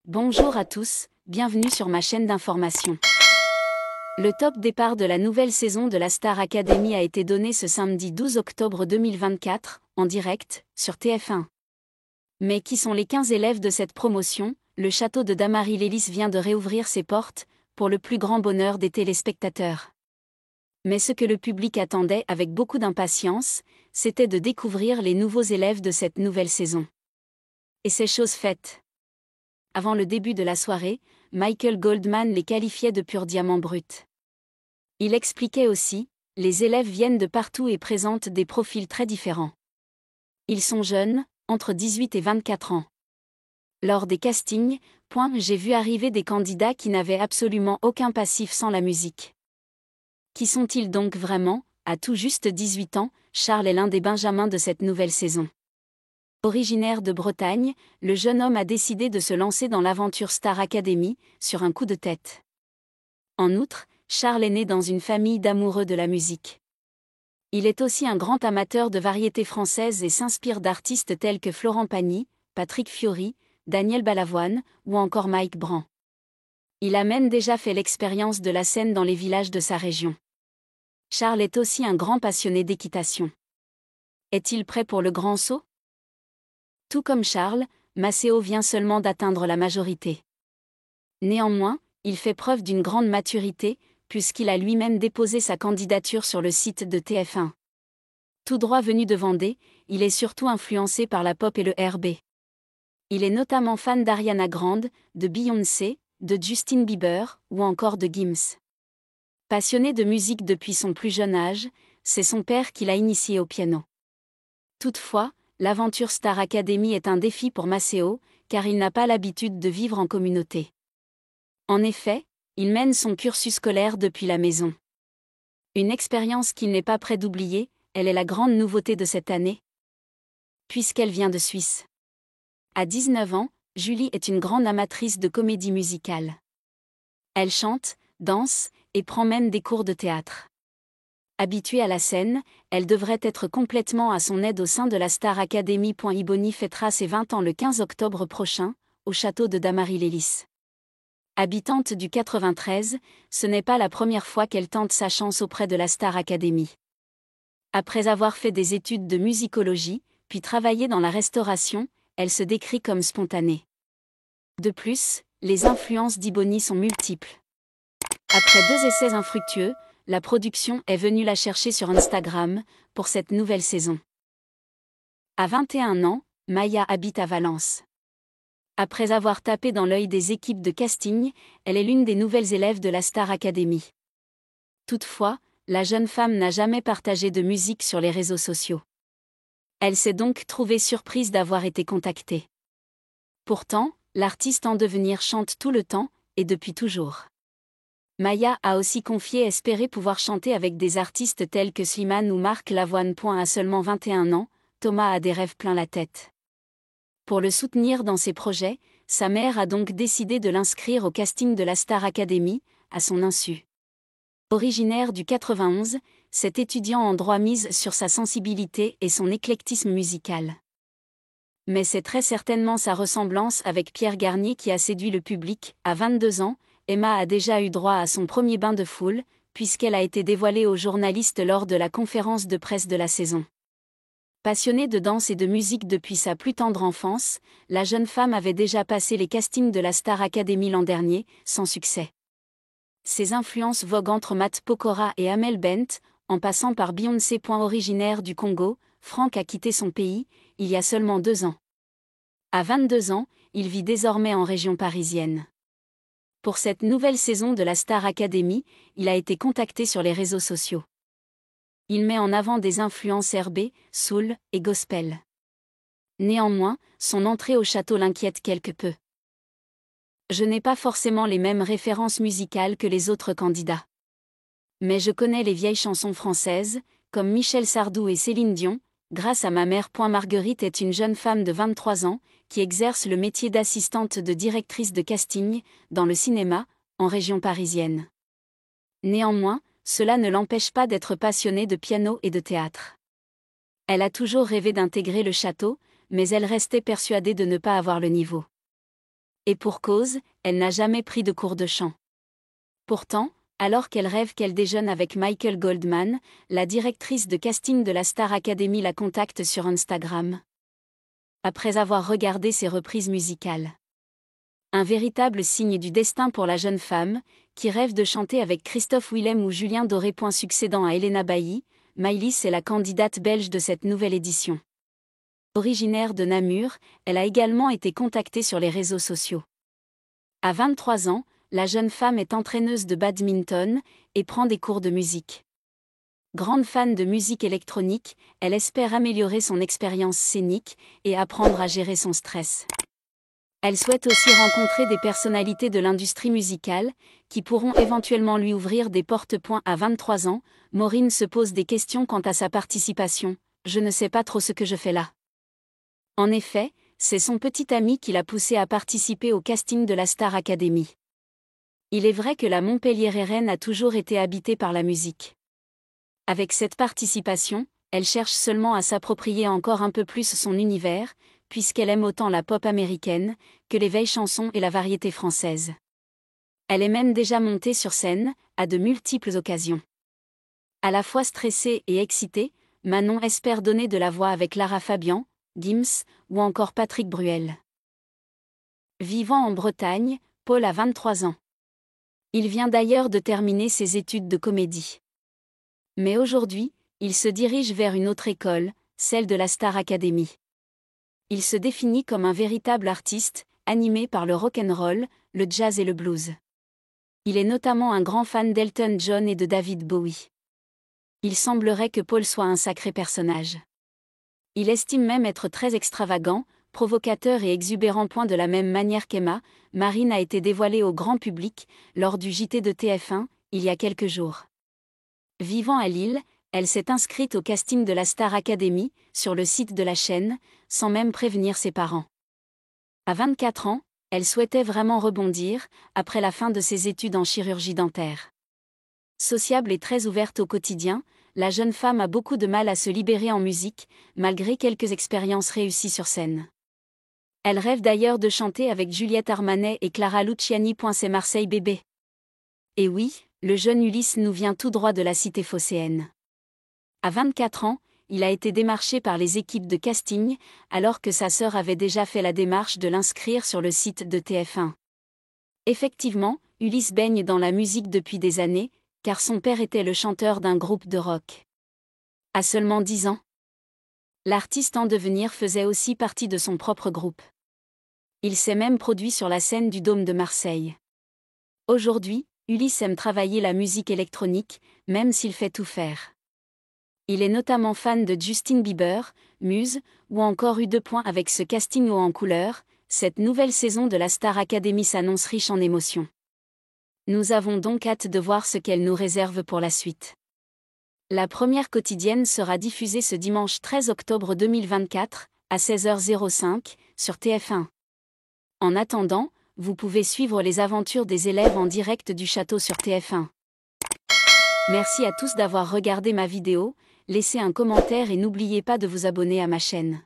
Bonjour à tous, bienvenue sur ma chaîne d'information. Le top départ de la nouvelle saison de la Star Academy a été donné ce samedi 12 octobre 2024, en direct, sur TF1. Mais qui sont les 15 élèves de cette promotion? Le château de Damary-Lélis vient de réouvrir ses portes, pour le plus grand bonheur des téléspectateurs. Mais ce que le public attendait avec beaucoup d'impatience, c'était de découvrir les nouveaux élèves de cette nouvelle saison. Et c'est chose faite. Avant le début de la soirée, Michael Goldman les qualifiait de purs diamants bruts. Il expliquait aussi, les élèves viennent de partout et présentent des profils très différents. Ils sont jeunes, entre 18 et 24 ans. Lors des castings, j'ai vu arriver des candidats qui n'avaient absolument aucun passif sans la musique. Qui sont-ils donc vraiment? À tout juste 18 ans, Charles est l'un des benjamins de cette nouvelle saison. Originaire de Bretagne, le jeune homme a décidé de se lancer dans l'aventure Star Academy, sur un coup de tête. En outre, Charles est né dans une famille d'amoureux de la musique. Il est aussi un grand amateur de variétés françaises et s'inspire d'artistes tels que Florent Pagny, Patrick Fiori, Daniel Balavoine, ou encore Mike Brand. Il a même déjà fait l'expérience de la scène dans les villages de sa région. Charles est aussi un grand passionné d'équitation. Est-il prêt pour le grand saut? Tout comme Charles, Maceo vient seulement d'atteindre la majorité. Néanmoins, il fait preuve d'une grande maturité, puisqu'il a lui-même déposé sa candidature sur le site de TF1. Tout droit venu de Vendée, il est surtout influencé par la pop et le R&B. Il est notamment fan d'Ariana Grande, de Beyoncé, de Justin Bieber, ou encore de Gims. Passionné de musique depuis son plus jeune âge, c'est son père qui l'a initié au piano. Toutefois, l'aventure Star Academy est un défi pour Maceo, car il n'a pas l'habitude de vivre en communauté. En effet, il mène son cursus scolaire depuis la maison. Une expérience qu'il n'est pas prêt d'oublier, elle est la grande nouveauté de cette année. Puisqu'elle vient de Suisse. À 19 ans, Julie est une grande amatrice de comédie musicale. Elle chante, danse, et prend même des cours de théâtre. Habituée à la scène, elle devrait être complètement à son aide au sein de la Star Academy. Iboni fêtera ses 20 ans le 15 octobre prochain, au château de Damary-Lélis. Habitante du 93, ce n'est pas la première fois qu'elle tente sa chance auprès de la Star Academy. Après avoir fait des études de musicologie, puis travaillé dans la restauration, elle se décrit comme spontanée. De plus, les influences d'Iboni sont multiples. Après 2 essais infructueux, la production est venue la chercher sur Instagram, pour cette nouvelle saison. À 21 ans, Maya habite à Valence. Après avoir tapé dans l'œil des équipes de casting, elle est l'une des nouvelles élèves de la Star Academy. Toutefois, la jeune femme n'a jamais partagé de musique sur les réseaux sociaux. Elle s'est donc trouvée surprise d'avoir été contactée. Pourtant, l'artiste en devenir chante tout le temps, et depuis toujours. Maya a aussi confié espérer pouvoir chanter avec des artistes tels que Slimane ou Marc Lavoine. À seulement 21 ans, Thomas a des rêves plein la tête. Pour le soutenir dans ses projets, sa mère a donc décidé de l'inscrire au casting de la Star Academy, à son insu. Originaire du 91, cet étudiant en droit mise sur sa sensibilité et son éclectisme musical. Mais c'est très certainement sa ressemblance avec Pierre Garnier qui a séduit le public. À 22 ans, Emma a déjà eu droit à son premier bain de foule, puisqu'elle a été dévoilée aux journalistes lors de la conférence de presse de la saison. Passionnée de danse et de musique depuis sa plus tendre enfance, la jeune femme avait déjà passé les castings de la Star Academy l'an dernier, sans succès. Ses influences voguent entre Matt Pokora et Amel Bent, en passant par Beyoncé. Originaire du Congo, Franck a quitté son pays, il y a seulement 2 ans. À 22 ans, il vit désormais en région parisienne. Pour cette nouvelle saison de la Star Academy, il a été contacté sur les réseaux sociaux. Il met en avant des influences R&B, soul et gospel. Néanmoins, son entrée au château l'inquiète quelque peu. Je n'ai pas forcément les mêmes références musicales que les autres candidats. Mais je connais les vieilles chansons françaises, comme Michel Sardou et Céline Dion, grâce à ma mère. Marguerite est une jeune femme de 23 ans, qui exerce le métier d'assistante de directrice de casting, dans le cinéma, en région parisienne. Néanmoins, cela ne l'empêche pas d'être passionnée de piano et de théâtre. Elle a toujours rêvé d'intégrer le château, mais elle restait persuadée de ne pas avoir le niveau. Et pour cause, elle n'a jamais pris de cours de chant. Pourtant, alors qu'elle rêve qu'elle déjeune avec Michael Goldman, la directrice de casting de la Star Academy la contacte sur Instagram. Après avoir regardé ses reprises musicales. Un véritable signe du destin pour la jeune femme, qui rêve de chanter avec Christophe Willem ou Julien Doré. Succédant à Elena Bailly, Maëlys est la candidate belge de cette nouvelle édition. Originaire de Namur, elle a également été contactée sur les réseaux sociaux. À 23 ans, la jeune femme est entraîneuse de badminton et prend des cours de musique. Grande fan de musique électronique, elle espère améliorer son expérience scénique et apprendre à gérer son stress. Elle souhaite aussi rencontrer des personnalités de l'industrie musicale, qui pourront éventuellement lui ouvrir des portes. À 23 ans, Maureen se pose des questions quant à sa participation. « Je ne sais pas trop ce que je fais là. » En effet, c'est son petit ami qui l'a poussée à participer au casting de la Star Academy. Il est vrai que la Montpelliéraine a toujours été habitée par la musique. Avec cette participation, elle cherche seulement à s'approprier encore un peu plus son univers, puisqu'elle aime autant la pop américaine, que les vieilles chansons et la variété française. Elle est même déjà montée sur scène, à de multiples occasions. À la fois stressée et excitée, Manon espère donner de la voix avec Lara Fabian, Gims, ou encore Patrick Bruel. Vivant en Bretagne, Paul a 23 ans. Il vient d'ailleurs de terminer ses études de comédie. Mais aujourd'hui, il se dirige vers une autre école, celle de la Star Academy. Il se définit comme un véritable artiste, animé par le rock'n'roll, le jazz et le blues. Il est notamment un grand fan d'Elton John et de David Bowie. Il semblerait que Paul soit un sacré personnage. Il estime même être très extravagant, provocateur et exubérant. De la même manière qu'Emma, Marine a été dévoilée au grand public, lors du JT de TF1, il y a quelques jours. Vivant à Lille, elle s'est inscrite au casting de la Star Academy, sur le site de la chaîne, sans même prévenir ses parents. À 24 ans, elle souhaitait vraiment rebondir, après la fin de ses études en chirurgie dentaire. Sociable et très ouverte au quotidien, la jeune femme a beaucoup de mal à se libérer en musique, malgré quelques expériences réussies sur scène. Elle rêve d'ailleurs de chanter avec Juliette Armanet et Clara Luciani. C'est Marseille bébé. Et oui, le jeune Ulysse nous vient tout droit de la cité phocéenne. À 24 ans, il a été démarché par les équipes de casting, alors que sa sœur avait déjà fait la démarche de l'inscrire sur le site de TF1. Effectivement, Ulysse baigne dans la musique depuis des années, car son père était le chanteur d'un groupe de rock. À seulement 10 ans, l'artiste en devenir faisait aussi partie de son propre groupe. Il s'est même produit sur la scène du Dôme de Marseille. Aujourd'hui, Ulysse aime travailler la musique électronique, même s'il fait tout faire. Il est notamment fan de Justin Bieber, Muse, ou encore U2. Avec ce casting haut en couleur, cette nouvelle saison de la Star Academy s'annonce riche en émotions. Nous avons donc hâte de voir ce qu'elle nous réserve pour la suite. La première quotidienne sera diffusée ce dimanche 13 octobre 2024, à 16h05, sur TF1. En attendant, vous pouvez suivre les aventures des élèves en direct du château sur TF1. Merci à tous d'avoir regardé ma vidéo, laissez un commentaire et n'oubliez pas de vous abonner à ma chaîne.